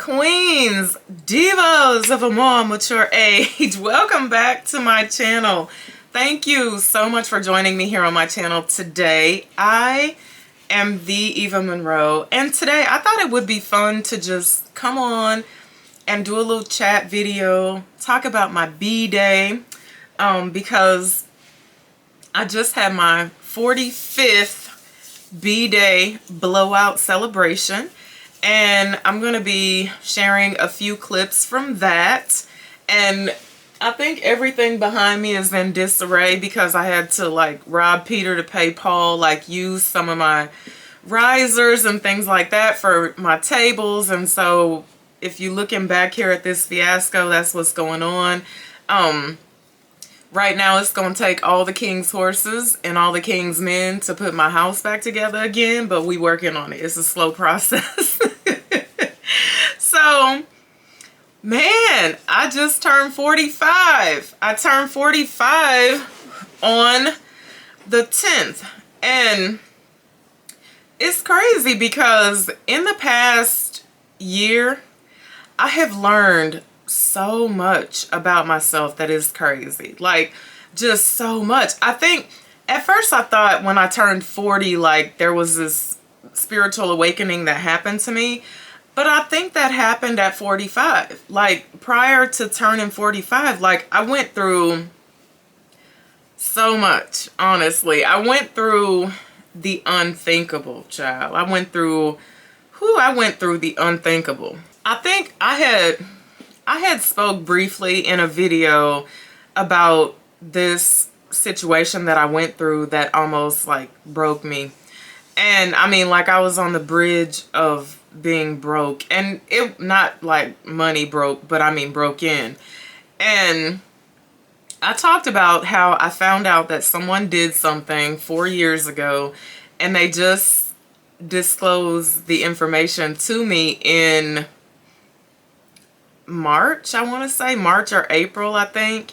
Queens, divas of a more mature age, welcome back to my channel. Thank you so much for joining me here on my channel today. I am the Eva Monroe, and today I thought it would be fun to just come on and do a little chat video, talk about my B-Day, because I just had my 45th B-Day blowout celebration. And I'm going to be sharing a few clips from that. And I think everything behind me is in disarray because I had to like rob Peter to pay Paul, like use some of my risers and things like that for my tables. And so if you're looking back here at this fiasco, that's what's going on. Right now it's going to take all the king's horses and all the king's men to put my house back together again, but we working on it. It's a slow process. So, man, I just turned 45. I turned 45 on the 10th. And it's crazy because in the past year, I have learned so much about myself that is crazy. Like, just so much. I think at first I thought when I turned 40, like there was this spiritual awakening that happened to me. But I think that happened at 45. Like prior to turning 45, like I went through so much, honestly. I went through the unthinkable, child. I went through the unthinkable. I think I had spoke briefly in a video about this situation that I went through that almost like broke me. And I mean, like I was on the bridge of being broke, and it not like money broke, but I mean broke in. And I talked about how I found out that someone did something 4 years ago and they just disclosed the information to me in March, I want to say March or April, I think.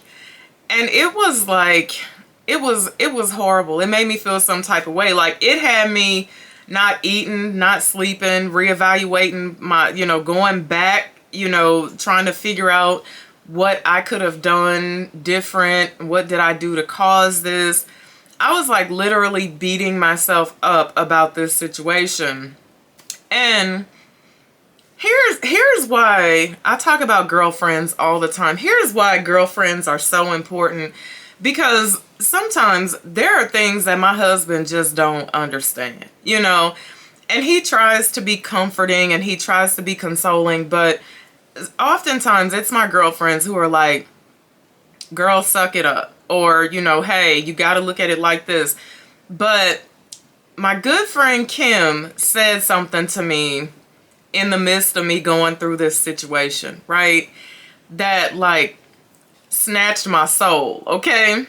And it was like, it was horrible. It made me feel some type of way. Like it had me not eating, not sleeping, reevaluating my, going back, trying to figure out what I could have done different. What did I do to cause this? I was like literally beating myself up about this situation. And here's why I talk about girlfriends all the time. Here's why girlfriends are so important, because sometimes there are things that my husband just don't understand, and he tries to be comforting and he tries to be consoling, but oftentimes it's my girlfriends who are like, girl, suck it up, or, hey, you got to look at it like this. But my good friend Kim said something to me in the midst of me going through this situation, right? That like snatched my soul, okay?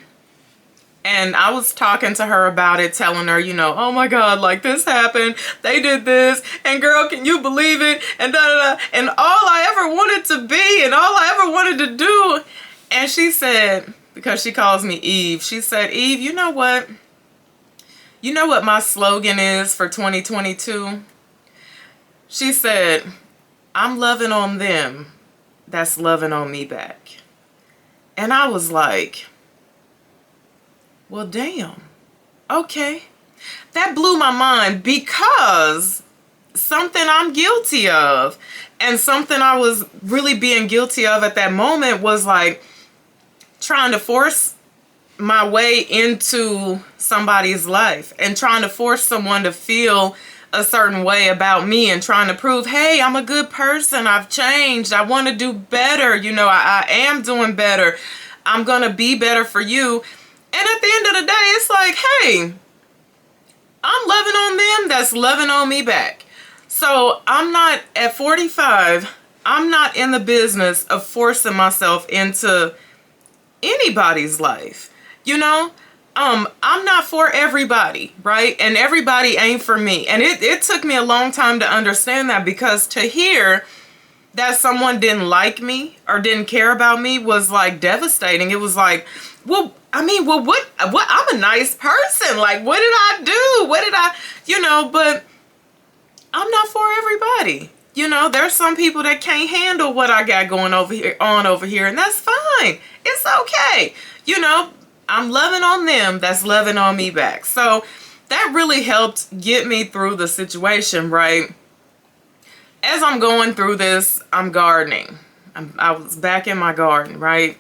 And I was talking to her about it, telling her, oh my God, like this happened, they did this, and girl, can you believe it? And da da da. And all I ever wanted to be and all I ever wanted to do. And she said, because she calls me Eve, she said, Eve, you know what? You know what my slogan is for 2022? She said, I'm loving on them that's loving on me back. And I was like, well, damn. Okay. That blew my mind, because something I'm guilty of and something I was really being guilty of at that moment was like trying to force my way into somebody's life and trying to force someone to feel a certain way about me and trying to prove, hey, I'm a good person. I've changed. I want to do better. I am doing better. I'm going to be better for you. And at the end of the day, it's like, hey, I'm loving on them that's loving on me back. So I'm not, at 45, I'm not in the business of forcing myself into anybody's life. I'm not for everybody, right? And everybody ain't for me. And it took me a long time to understand that, because to hear that someone didn't like me or didn't care about me was like devastating. It was like, what? I'm a nice person. Like, what did I do? But I'm not for everybody. You know, there's some people that can't handle what I got going over here, and that's fine. It's okay. You know, I'm loving on them, that's loving on me back. So that really helped get me through the situation, right? As I'm going through this, I'm gardening. I was back in my garden, right?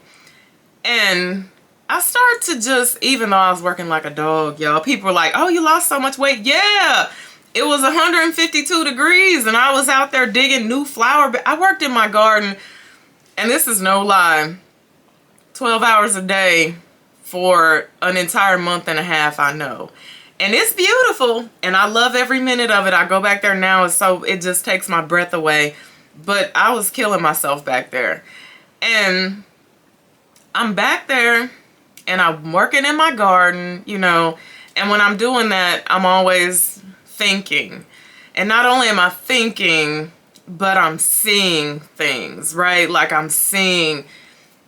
And I started to just, even though I was working like a dog, y'all, people were like, oh, you lost so much weight. Yeah, it was 152 degrees and I was out there digging new flower. I worked in my garden, and this is no lie, 12 hours a day for an entire month and a half, I know. And it's beautiful, and I love every minute of it. I go back there now, so it just takes my breath away. But I was killing myself back there. And I'm back there, and I'm working in my garden, you know. And when I'm doing that, I'm always thinking. And not only am I thinking, but I'm seeing things, right? Like I'm seeing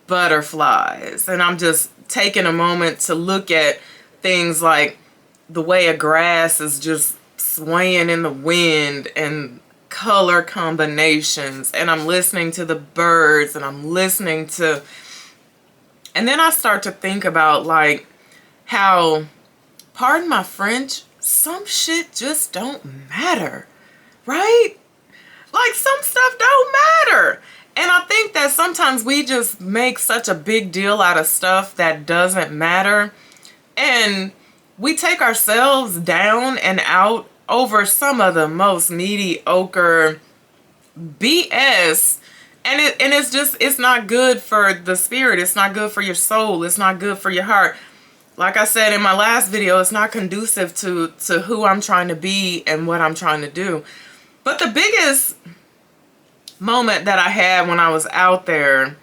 butterflies. And I'm just taking a moment to look at things like the way a grass is just swaying in the wind and color combinations. And I'm listening to the birds, and I'm listening to, and then I start to think about like how, pardon my French, some shit just don't matter, right? Like some stuff don't matter. And I think that sometimes we just make such a big deal out of stuff that doesn't matter. And we take ourselves down and out over some of the most mediocre BS. And it's just, it's not good for the spirit. It's not good for your soul. It's not good for your heart. Like I said in my last video, it's not conducive to who I'm trying to be and what I'm trying to do. But the biggest moment that I had when I was out there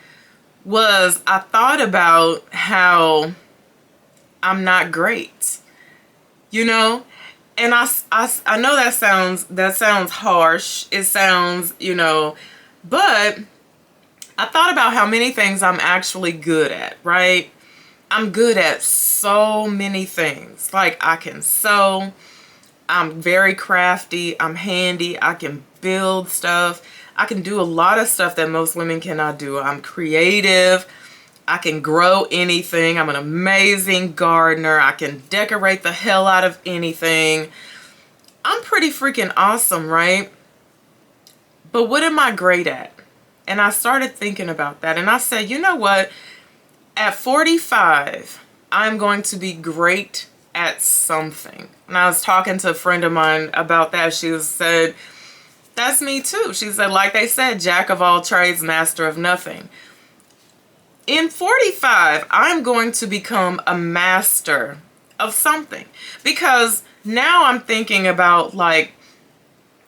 was I thought about how I'm not great, you know? And I know that sounds harsh. It sounds, you know, but I thought about how many things I'm actually good at, right? I'm good at so many things. Like I can sew, I'm very crafty, I'm handy, I can build stuff. I can do a lot of stuff that most women cannot do. I'm creative. I can grow anything. I'm an amazing gardener. I can decorate the hell out of anything. I'm pretty freaking awesome, right? But what am I great at? And I started thinking about that. And I said, you know what? At 45, I'm going to be great at something. And I was talking to a friend of mine about that. She said, that's me too. She said, like they said, jack of all trades, master of nothing. In 45, I'm going to become a master of something, because now I'm thinking about like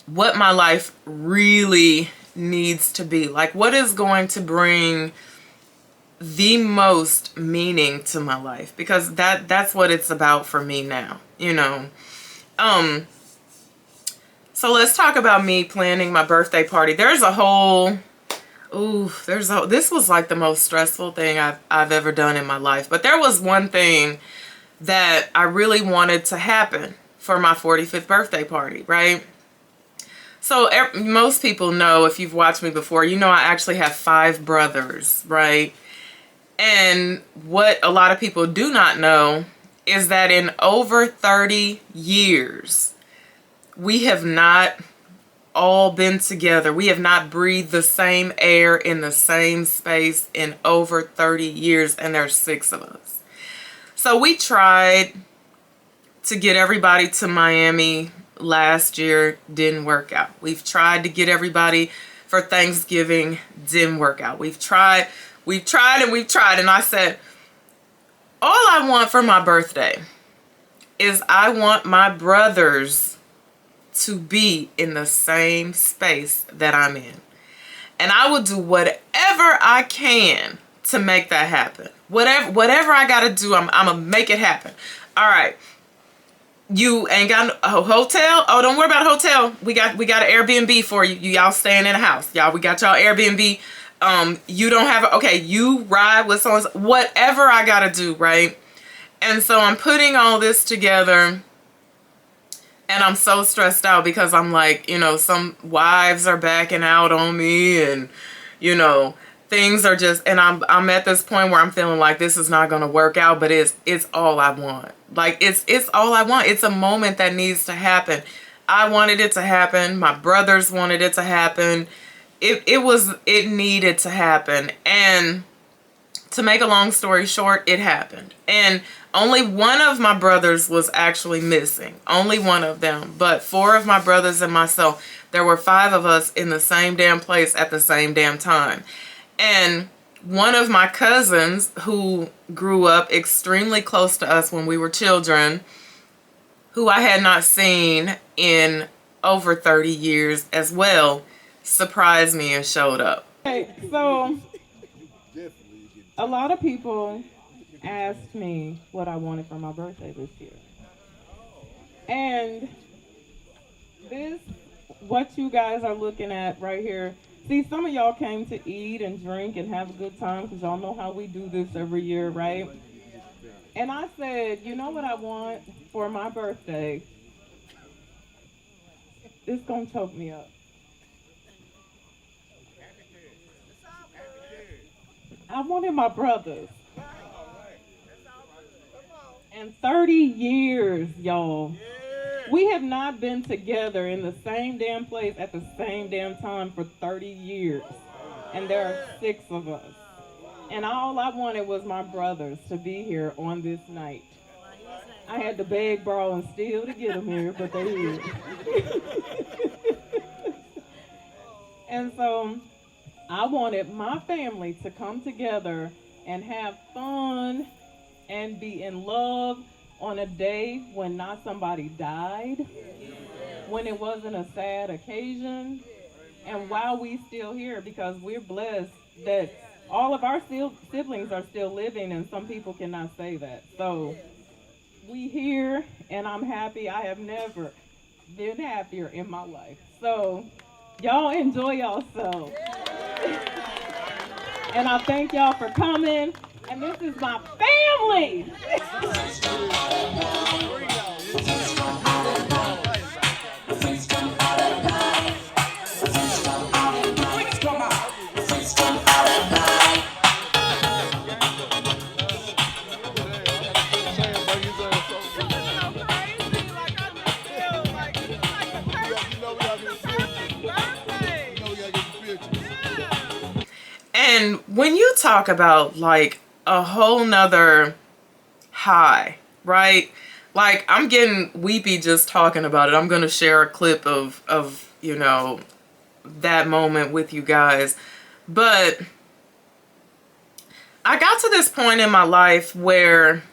what my life really needs to be. Like what is going to bring the most meaning to my life, because that's what it's about for me now, you know. So let's talk about me planning my birthday party. There's a whole, this was like the most stressful thing I've ever done in my life. But there was one thing that I really wanted to happen for my 45th birthday party, right? So most people know, if you've watched me before, you know I actually have 5 brothers, right? And what a lot of people do not know is that in over 30 years, we have not all been together. We have not breathed the same air in the same space in over 30 years, and there's 6 of us. So we tried to get everybody to Miami last year, didn't work out. We've tried to get everybody for Thanksgiving, didn't work out. We've tried, and I said, all I want for my birthday is I want my brothers to be in the same space that I'm in. And I will do whatever I can to make that happen. Whatever I gotta do, I'm gonna make it happen. All right. You ain't got a hotel? Oh, don't worry about a hotel. We got an Airbnb for you. Y'all staying in a house. Y'all, we got y'all Airbnb. You don't have okay, you ride with someone, whatever I gotta do, right? And so I'm putting all this together, And I'm so stressed out because I'm like, some wives are backing out on me, and, things are just, and I'm at this point where I'm feeling like this is not going to work out, but it's all I want. Like, it's all I want. It's a moment that needs to happen. I wanted it to happen. My brothers wanted it to happen. It needed to happen. And to make a long story short, it happened. And only one of my brothers was actually missing. Only one of them. But 4 of my brothers and myself, there were 5 of us in the same damn place at the same damn time. And one of my cousins, who grew up extremely close to us when we were children, who I had not seen in over 30 years as well, surprised me and showed up. Okay, so a lot of people asked me what I wanted for my birthday this year. And this, what you guys are looking at right here, see, some of y'all came to eat and drink and have a good time because y'all know how we do this every year, right? And I said, you know what I want for my birthday? It's going to choke me up. I wanted my brothers. And 30 years, y'all. We have not been together in the same damn place at the same damn time for 30 years. And there are 6 of us. And all I wanted was my brothers to be here on this night. I had to beg, borrow, and steal to get them here, but they're here. And so I wanted my family to come together and have fun and be in love on a day when not somebody died, when it wasn't a sad occasion, and while we still here, because we're blessed that all of our siblings are still living, and some people cannot say that. So we here, and I'm happy. I have never been happier in my life. So y'all enjoy yourselves. And I thank y'all for coming. And this is my family. And when you talk about like a whole nother high, right? Like, I'm getting weepy just talking about it. I'm going to share a clip of that moment with you guys. But I got to this point in my life where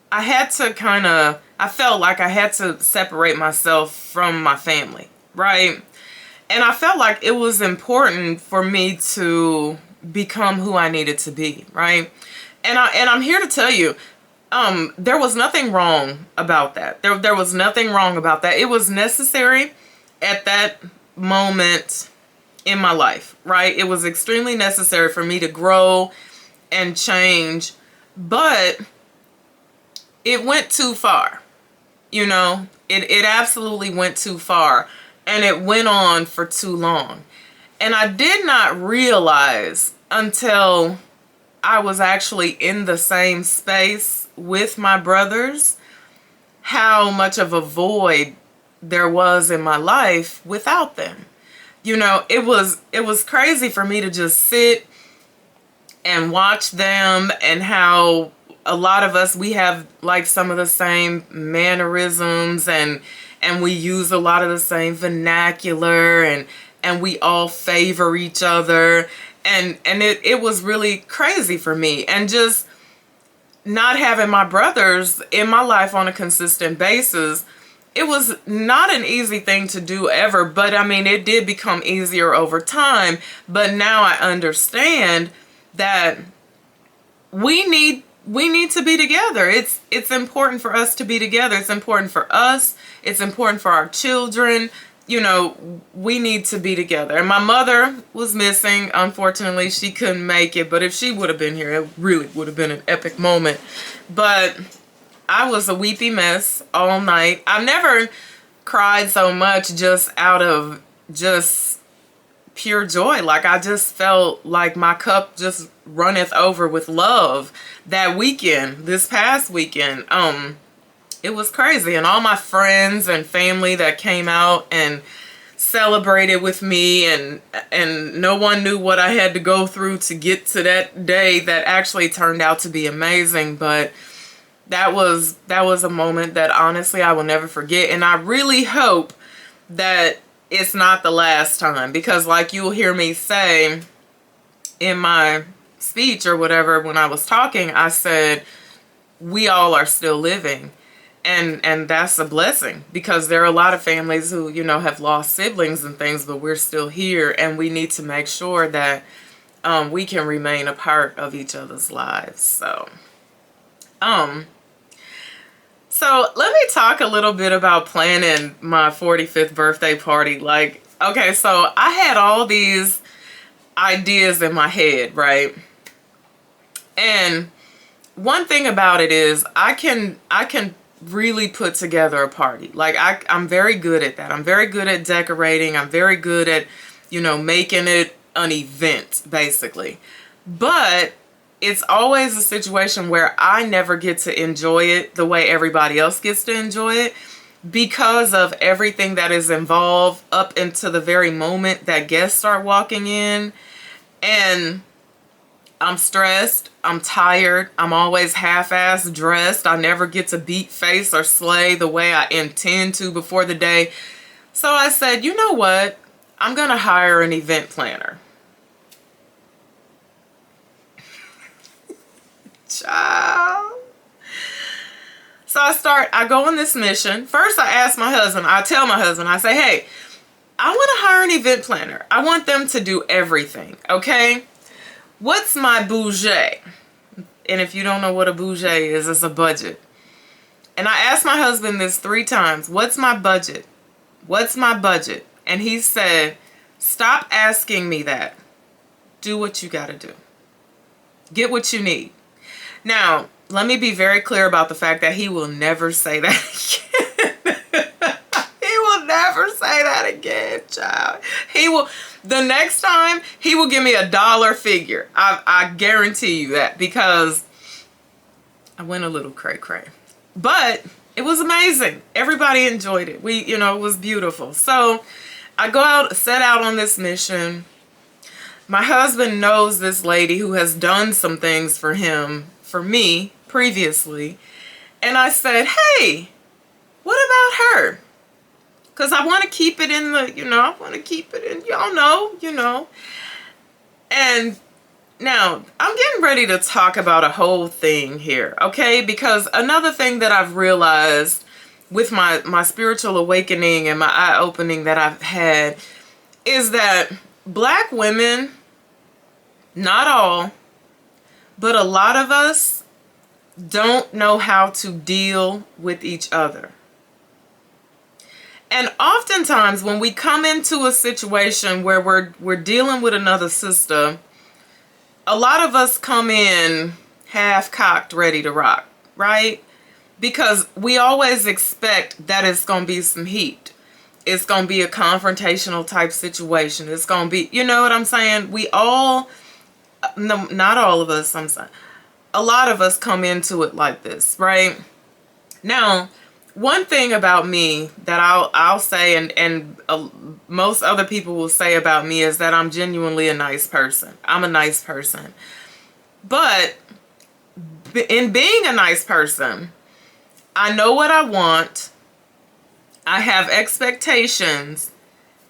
I had to I felt like I had to separate myself from my family, right? And I felt like it was important for me to become who I needed to be, right? And I'm here to tell you, there was nothing wrong about that. There was nothing wrong about that. It was necessary at that moment in my life, right? It was extremely necessary for me to grow and change, but it went too far. It absolutely went too far. And it went on for too long. And I did not realize until I was actually in the same space with my brothers how much of a void there was in my life without them. It was crazy for me to just sit and watch them, and how a lot of us, we have like some of the same mannerisms, and we use a lot of the same vernacular, and we all favor each other. And it was really crazy for me. And just not having my brothers in my life on a consistent basis, it was not an easy thing to do ever. But I mean, it did become easier over time. But now I understand that we need to be together. It's important for us to be together. It's important for us. It's important for our children. We need to be together. And my mother was missing. Unfortunately, she couldn't make it. But if she would have been here, it really would have been an epic moment. But I was a weepy mess all night. I've never cried so much just out of just pure joy. Like, I just felt like my cup just runneth over with love that weekend, this past weekend. It was crazy. And all my friends and family that came out and celebrated with me, and no one knew what I had to go through to get to that day that actually turned out to be amazing. But that was a moment that honestly I will never forget, and I really hope that it's not the last time, because like you'll hear me say in my speech or whatever, when I was talking, I said we all are still living. And that's a blessing, because there are a lot of families who, you know, have lost siblings and things, but we're still here, and we need to make sure that we can remain a part of each other's lives. So let me talk a little bit about planning my 45th birthday party. Like, okay, so I had all these ideas in my head, right? And one thing about it is I can really put together a party. Like, I'm very good at that. I'm very good at decorating. I'm very good at, you know, making it an event, basically. But it's always a situation where I never get to enjoy it the way everybody else gets to enjoy it, because of everything that is involved up into the very moment that guests start walking in. And I'm stressed, I'm tired, I'm always half-assed dressed. I never get to beat face or slay the way I intend to before the day. So I said, you know what? I'm gonna hire an event planner. Child. So I go on this mission. First I ask my husband, I tell my husband, I say, hey, I want to hire an event planner. I want them to do everything, okay? What's my budget? And if you don't know what a budget is, it's a budget. And I asked my husband this 3 times. What's my budget? What's my budget? And he said, stop asking me that. Do what you got to do. Get what you need. Now, let me be very clear about the fact that he will never say that again. He will never say that again, child. He will... The next time, he will give me a dollar figure. I guarantee you that, because I went a little cray-cray. But it was amazing. Everybody enjoyed it. It was beautiful. So I set out on this mission. My husband knows this lady who has done some things for me previously. And I said, hey, what about her? Because I want to keep it in I want to keep it in, y'all know. And now I'm getting ready to talk about a whole thing here, okay? Because another thing that I've realized with my spiritual awakening and my eye opening that I've had is that Black women, not all, but a lot of us don't know how to deal with each other. And oftentimes when we come into a situation where we're dealing with another sister, a lot of us come in half-cocked, ready to rock, right? Because we always expect that it's going to be some heat. It's going to be a confrontational type situation. It's going to be, you know what I'm saying? We all, no, not all of us, I'm saying, a lot of us come into it like this, right? Now, one thing about me that I'll say, and most other people will say about me, is that I'm genuinely a nice person. I'm a nice person. But in being a nice person, I know what I want. I have expectations,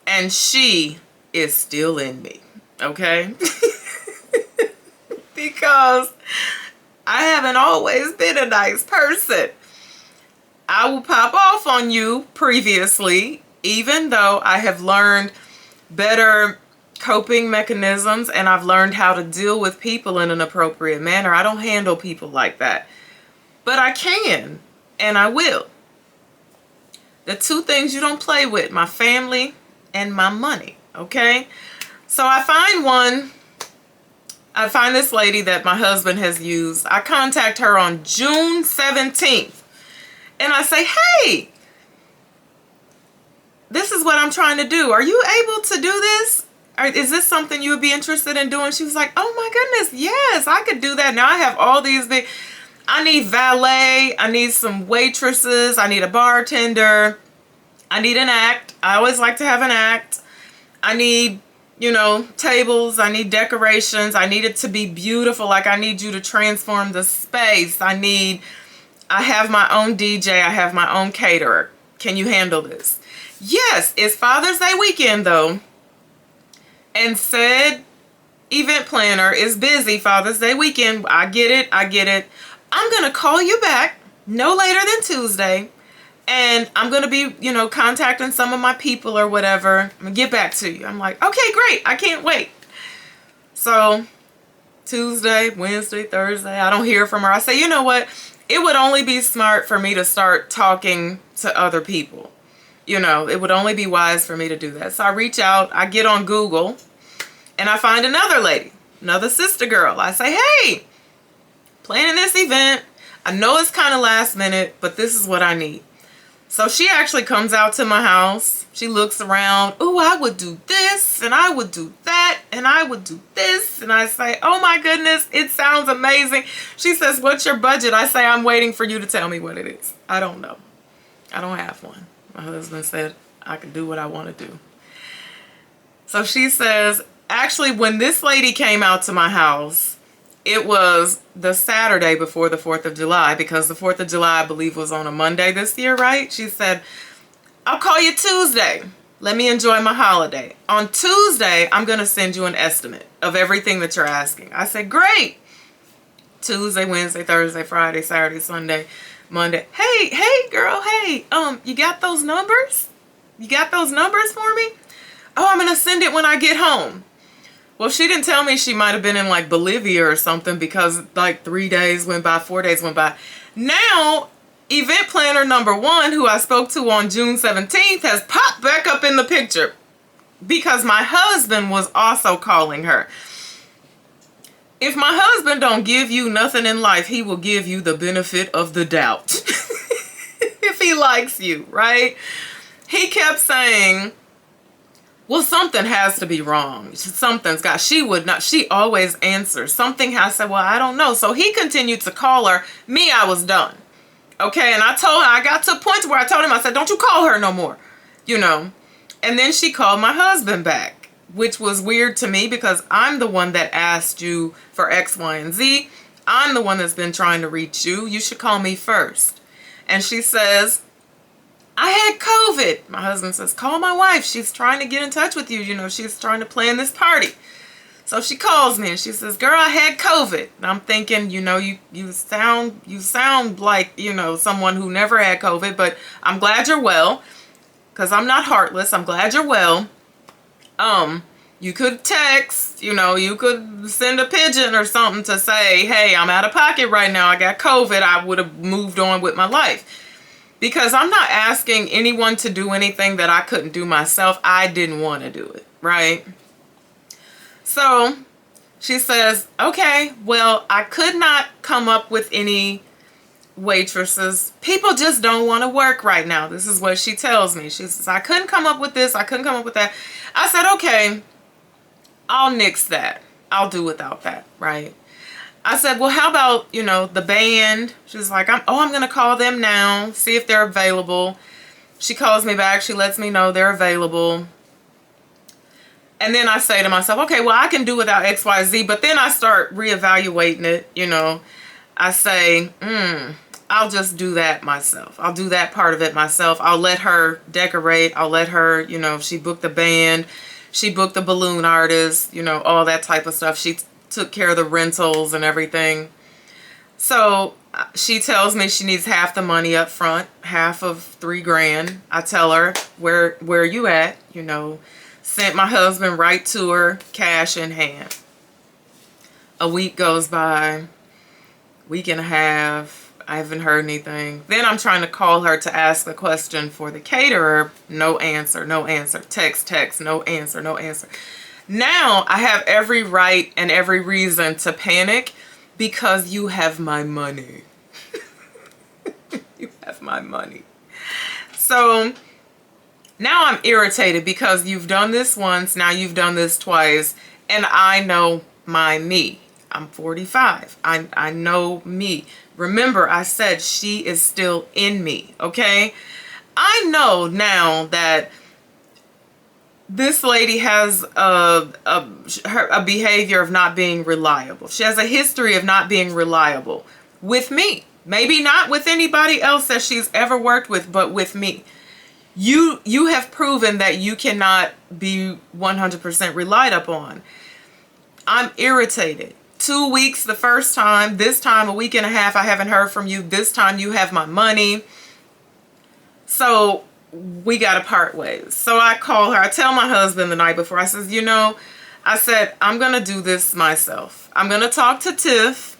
and she is still in me, okay? Because I haven't always been a nice person. I will pop off on you previously, even though I have learned better coping mechanisms and I've learned how to deal with people in an appropriate manner. I don't handle people like that, but I can, and I will. The 2 things you don't play with, my family and my money, okay? So I find this lady that my husband has used. I contact her on June 17th. And I say, hey, this is what I'm trying to do. Are you able to do this? Or is this something you would be interested in doing? She was like, oh my goodness, yes, I could do that. Now I have all these big, I need valet, I need some waitresses, I need a bartender, I need an act. I always like to have an act. I need, you know, tables, I need decorations, I need it to be beautiful. Like, I need you to transform the space. I have my own DJ, I have my own caterer. Can you handle this? Yes, it's Father's Day weekend though. And said event planner is busy Father's Day weekend. I get it. I'm going to call you back no later than Tuesday. And I'm going to be, you know, contacting some of my people or whatever. I'm going to get back to you. I'm like, okay, great. I can't wait. So Tuesday, Wednesday, Thursday, I don't hear from her. I say, you know what? It would only be smart for me to start talking to other people. You know, it would only be wise for me to do that. So I reach out, I get on Google, and I find another lady, another sister girl. I say, hey, planning this event. I know it's kind of last minute, but this is what I need. So she actually comes out to my house. She looks around. Oh, I would do this, and I would do that, and I would do this. And I say, oh my goodness, it sounds amazing. She says, what's your budget? I say, I'm waiting for you to tell me what it is. I don't know. I don't have one. My husband said I can do what I want to do. So she says, actually, when this lady came out to my house, it was the Saturday before the 4th of July, because the 4th of July, I believe, was on a Monday this year, right? She said, I'll call you Tuesday. Let me enjoy my holiday. On Tuesday, I'm going to send you an estimate of everything that you're asking. I said, great. Tuesday, Wednesday, Thursday, Friday, Saturday, Sunday, Monday. Hey, girl, hey, you got those numbers? You got those numbers for me? Oh, I'm going to send it when I get home. Well, she didn't tell me she might have been in like Bolivia or something, because like 3 days went by, 4 days went by. Now, event planner number 1, who I spoke to on June 17th, has popped back up in the picture because my husband was also calling her. If my husband don't give you nothing in life, he will give you the benefit of the doubt. If he likes you, right? He kept saying, well, something has to be wrong. Something's got, she always answers. Something has to, well, I don't know. So he continued to call her. Me, I was done. Okay, and I told her, I got to a point where I told him, I said, don't you call her no more, you know. And then she called my husband back, which was weird to me because I'm the one that asked you for X, Y, and Z. I'm the one that's been trying to reach you. You should call me first. And she says, I had COVID. My husband says, call my wife. She's trying to get in touch with you. You know, she's trying to plan this party. So she calls me and she says, girl, I had COVID. And I'm thinking, you know, you sound like, you know, someone who never had COVID, but I'm glad you're well, because I'm not heartless. I'm glad you're well. You could text, you know, you could send a pigeon or something to say, hey, I'm out of pocket right now. I got COVID. I would have moved on with my life. Because I'm not asking anyone to do anything that I couldn't do myself. I didn't want to do it, right? So she says, okay, well, I could not come up with any waitresses. People just don't want to work right now. This is what she tells me. She says, I couldn't come up with this. I couldn't come up with that. I said, okay, I'll nix that. I'll do without that, right? I said, well, how about, you know, the band? She's like, I'm going to call them now, see if they're available. She calls me back. She lets me know they're available. And then I say to myself, okay, well, I can do without X, Y, Z. But then I start reevaluating it, you know. I say, I'll just do that myself. I'll do that part of it myself. I'll let her decorate. I'll let her, you know, she booked the band. She booked the balloon artist, you know, all that type of stuff. She took care of the rentals and everything. So she tells me she needs half the money up front, half of $3 grand. I tell her, where you at? You know, sent my husband right to her, cash in hand. A week goes by, week and a half. I haven't heard anything. Then I'm trying to call her to ask the question for the caterer. No answer, no answer. Text, no answer, no answer. Now I have every right and every reason to panic because you have my money. You have my money. So now I'm irritated because you've done this once, now you've done this twice, and I know my me. I'm 45. I know me. Remember, I said she is still in me, okay? I know now that this lady has a behavior of not being reliable. She has a history of not being reliable with me. Maybe not with anybody else that she's ever worked with, but with me. You have proven that you cannot be 100% relied upon. I'm irritated. 2 weeks the first time. This time a week and a half I haven't heard from you. This time you have my money. So we got to part ways. So I call her. I tell my husband the night before. I says, you know, I said, I'm going to do this myself. I'm going to talk to Tiff.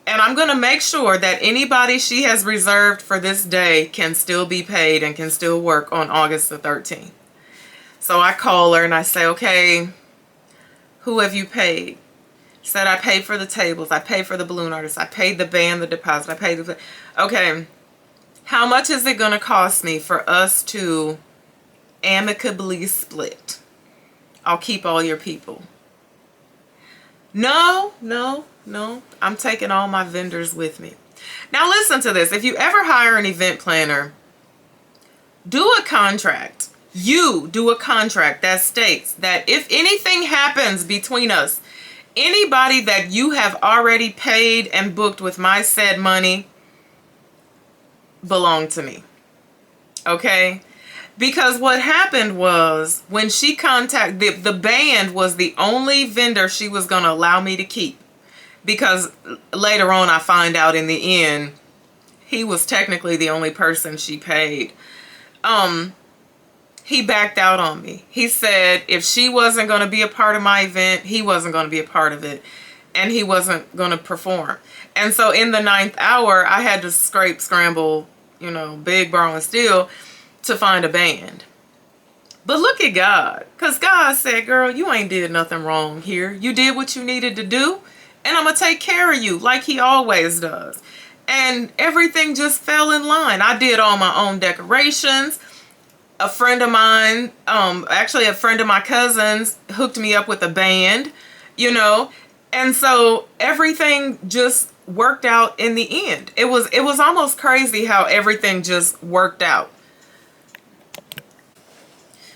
And I'm going to make sure that anybody she has reserved for this day can still be paid and can still work on August the 13th. So I call her and I say, okay, who have you paid? She said, I paid for the tables. I paid for the balloon artists. I paid the band, the deposit. I paid the... Okay, how much is it going to cost me for us to amicably split? I'll keep all your people. No. I'm taking all my vendors with me. Now listen to this. If you ever hire an event planner, do a contract. You do a contract that states that if anything happens between us, anybody that you have already paid and booked with my said money belong to me. Okay? Because what happened was when she contacted, the band was the only vendor she was going to allow me to keep. Because later on I find out in the end, he was technically the only person she paid. He backed out on me. He said if she wasn't going to be a part of my event, he wasn't going to be a part of it. And he wasn't going to perform. And so in the 9th hour, I had to scramble, you know, big, borrow, and steal to find a band. But look at God. Because God said, girl, you ain't did nothing wrong here. You did what you needed to do. And I'm going to take care of you like he always does. And everything just fell in line. I did all my own decorations. A friend of mine, actually a friend of my cousin's, hooked me up with a band, you know. And so everything just worked out in the end. It was almost crazy how everything just worked out.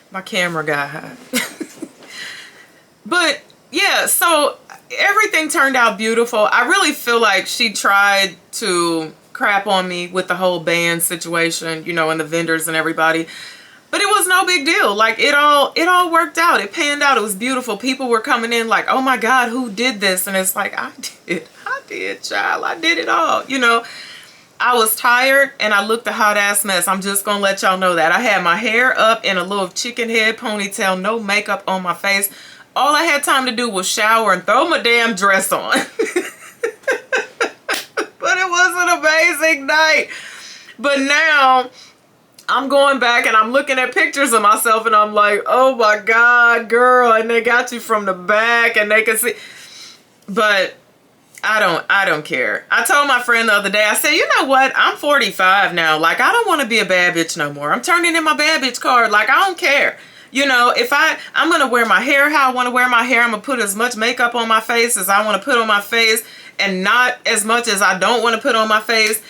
My camera got hot. But yeah, so everything turned out beautiful. I really feel like she tried to crap on me with the whole band situation, you know, and the vendors and everybody. But it was no big deal. Like it all worked out. It panned out. It was beautiful. People were coming in like, oh my God, who did this? And it's like, I did, child. I did it all. You know, I was tired and I looked a hot ass mess. I'm just going to let y'all know that. I had my hair up in a little chicken head ponytail, no makeup on my face. All I had time to do was shower and throw my damn dress on. But it was an amazing night. But now I'm going back and I'm looking at pictures of myself and I'm like, oh my God, girl. And they got you from the back and they can see. But I don't care. I told my friend the other day, I said, you know what? I'm 45 now. Like, I don't want to be a bad bitch no more. I'm turning in my bad bitch card. Like, I don't care. You know, if I'm going to wear my hair how I want to wear my hair. I'm going to put as much makeup on my face as I want to put on my face and not as much as I don't want to put on my face.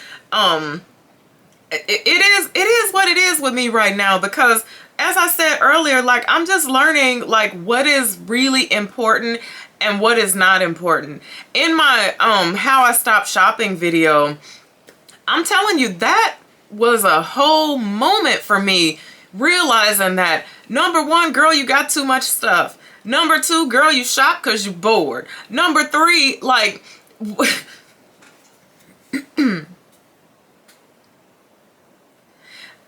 It is what it is with me right now because as I said earlier, like I'm just learning like what is really important and what is not important. In my how I stopped shopping video, I'm telling you that was a whole moment for me realizing that number one, girl, you got too much stuff. Number two, girl, you shop because you're bored. Number three, like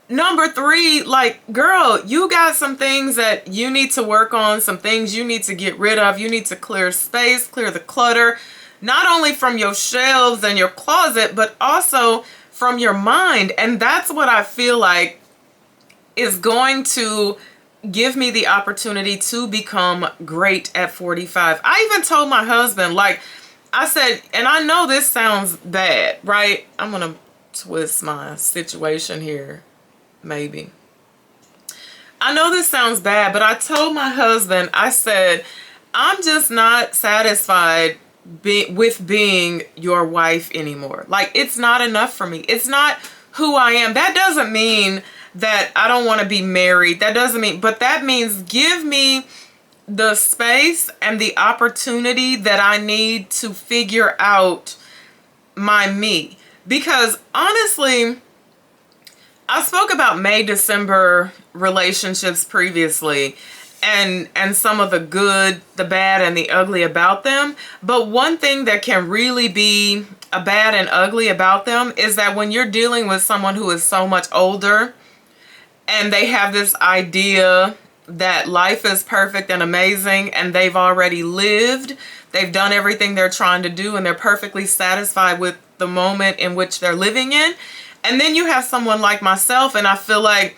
number three, like, girl, you got some things that you need to work on, some things you need to get rid of. You need to clear space, clear the clutter, not only from your shelves and your closet, but also from your mind. And that's what I feel like is going to give me the opportunity to become great at 45. I even told my husband, like, I said, and I know this sounds bad, right? I'm going to twist my situation here, maybe. I know this sounds bad, but I told my husband, I said, I'm just not satisfied with being your wife anymore. Like, it's not enough for me. It's not who I am. That doesn't mean that I don't want to be married. That doesn't mean, but that means give me the space and the opportunity that I need to figure out my me. Because honestly, I spoke about May, December relationships previously, and some of the good, the bad, and the ugly about them. But one thing that can really be a bad and ugly about them is that when you're dealing with someone who is so much older and they have this idea that life is perfect and amazing and they've already lived, they've done everything they're trying to do, and they're perfectly satisfied with the moment in which they're living in. And then you have someone like myself, and I feel like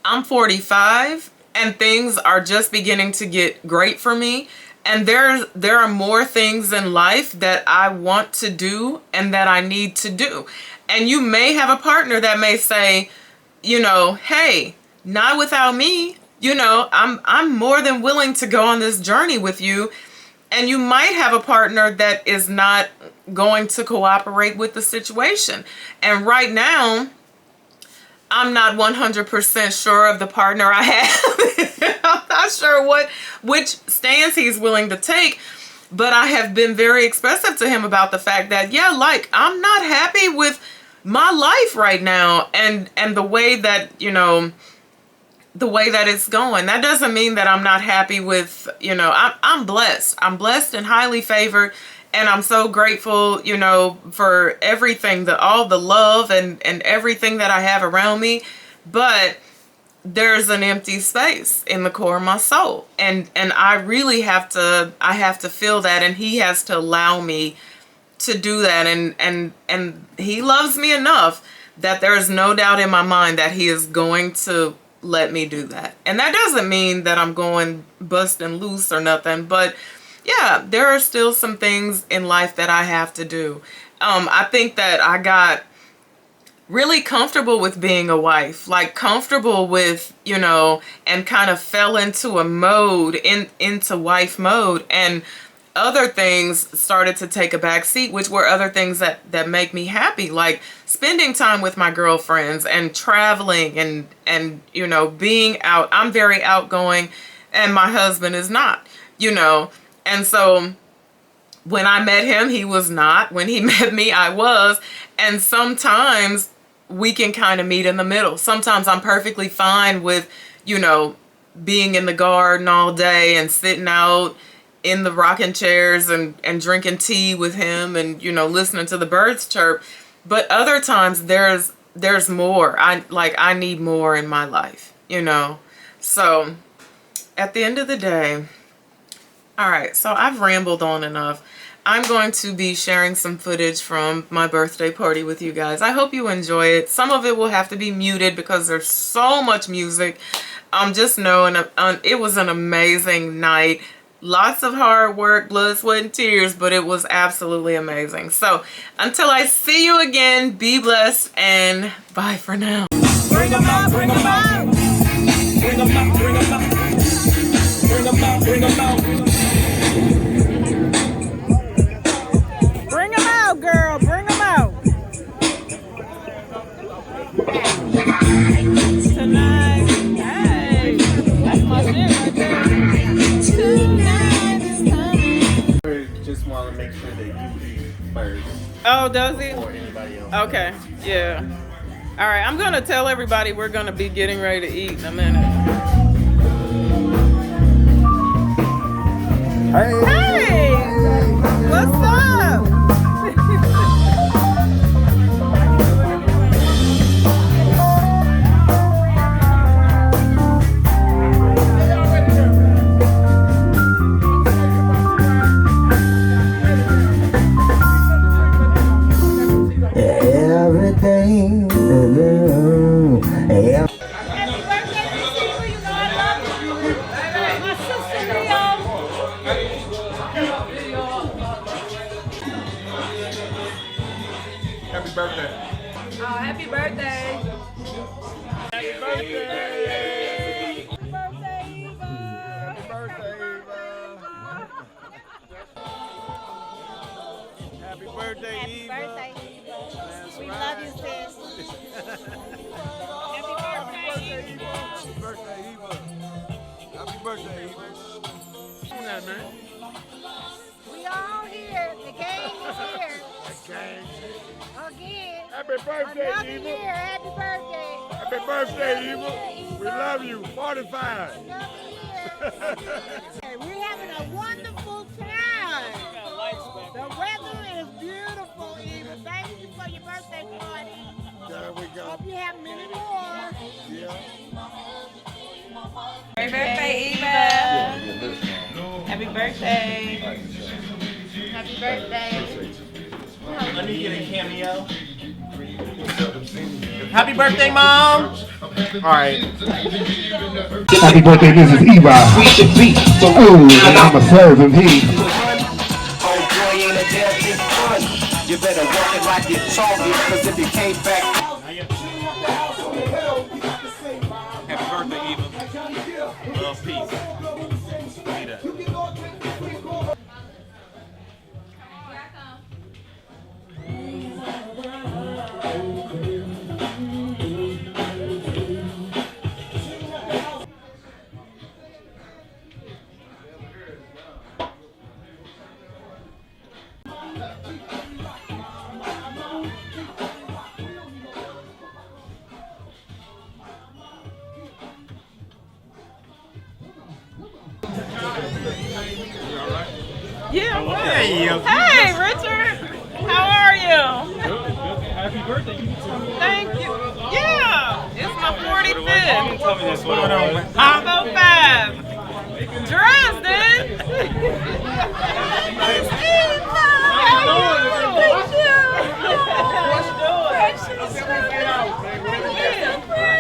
I'm 45 and things are just beginning to get great for me. And there are more things in life that I want to do and that I need to do. And you may have a partner that may say, you know, hey, not without me. You know, I'm more than willing to go on this journey with you. And you might have a partner that is not going to cooperate with the situation. And right now, I'm not 100% sure of the partner I have. I'm not sure which stance he's willing to take. But I have been very expressive to him about the fact that, yeah, like, I'm not happy with my life right now and the way that, you know, the way that it's going. That doesn't mean that I'm not happy with, you know, I'm blessed. I'm blessed and highly favored. And I'm so grateful, you know, for everything, all the love and everything that I have around me. But there's an empty space in the core of my soul. And I really have to feel that. And he has to allow me to do that. And he loves me enough that there is no doubt in my mind that he is going to let me do that. And that doesn't mean that I'm going busting loose or nothing, but yeah, there are still some things in life that I have to do. I think that I got really comfortable with being a wife, like comfortable with, you know, and kind of fell into a mode, into wife mode, and other things started to take a back seat, which were other things that make me happy, like spending time with my girlfriends and traveling and you know, being out. I'm very outgoing and my husband is not, you know. And so when I met him, he was not. When he met me, I was. And sometimes we can kind of meet in the middle. Sometimes I'm perfectly fine with, you know, being in the garden all day and sitting out in the rocking chairs and drinking tea with him and, you know, listening to the birds chirp. But other times there's more. I need more in my life, you know. So at the end of the day, all right, so I've rambled on enough. I'm going to be sharing some footage from my birthday party with you guys. I hope you enjoy it. Some of it will have to be muted because there's so much music. Just knowing it was an amazing night. Lots of hard work, blood, sweat, and tears, but it was absolutely amazing. So until I see you again, be blessed and bye for now. Bring them out, bring them out. Bring them out, bring them out. Bring them out, bring them out. Bring them out, girl, bring them out. Tonight, hey, that's my shit right there. Tonight is coming. Just want to make sure they do eat first. Oh, does he? Or anybody else. Okay, yeah. All right, I'm going to tell everybody we're going to be getting ready to eat in a minute. Hey! What's up? Everything. Yeah. Happy birthday. Happy birthday, Eva. Happy birthday, Eva. We love you, sis. Happy birthday, Eva. Happy birthday, Eva. Happy birthday, Eva. Come on now, man. We all here. The gang is here. Okay. Again. Happy birthday, Another Eva. year. Happy birthday. Happy birthday, Eva. We love you. 45. Another year. We're having a wonderful time. The weather is beautiful, Eva. Thank you for your birthday party. There we go. Hope you have many more. Yeah. Happy birthday, Eva. Happy birthday. Happy birthday. Let me get a cameo. Happy birthday, Mom! Alright. Happy birthday, Mrs. Eva. We should be. Oh, and I'ma serve him heat. Oh boy, ain't a damn thing fun. You better work it like you taught me, cause if you came back. Happy birthday, Eva. Love, peace. Need that. Yeah, what? Hey, Hey, Richard. How are you? happy birthday. Thank you. Yeah, it's my 45th. Tell me this. What's going on, man? 505. Dresden. It's Eva. How are you?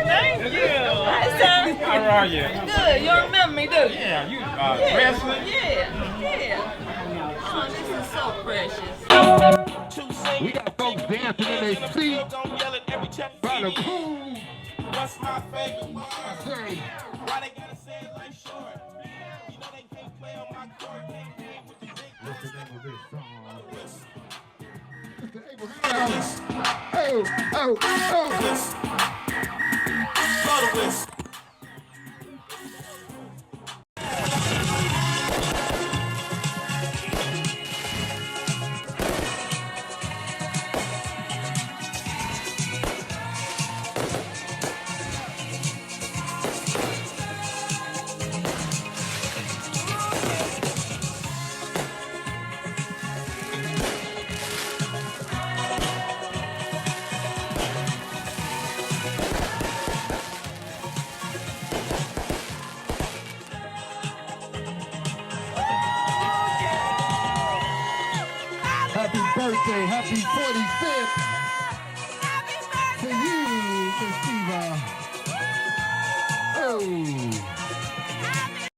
Thank you. How are you? Good. You don't remember me, do you? Yeah, you wrestling? Yeah. Oh, this is so precious. We got folks dancing in their seat. By the pool. What's my favorite word? I say, Why they gotta say it like short? You know they can't play on my court. Can't play with the big what's the name of this song? Mr. Abraham. Oh. blow the whistle. Happy birthday, happy 45th to you, Miss Eva. Oh.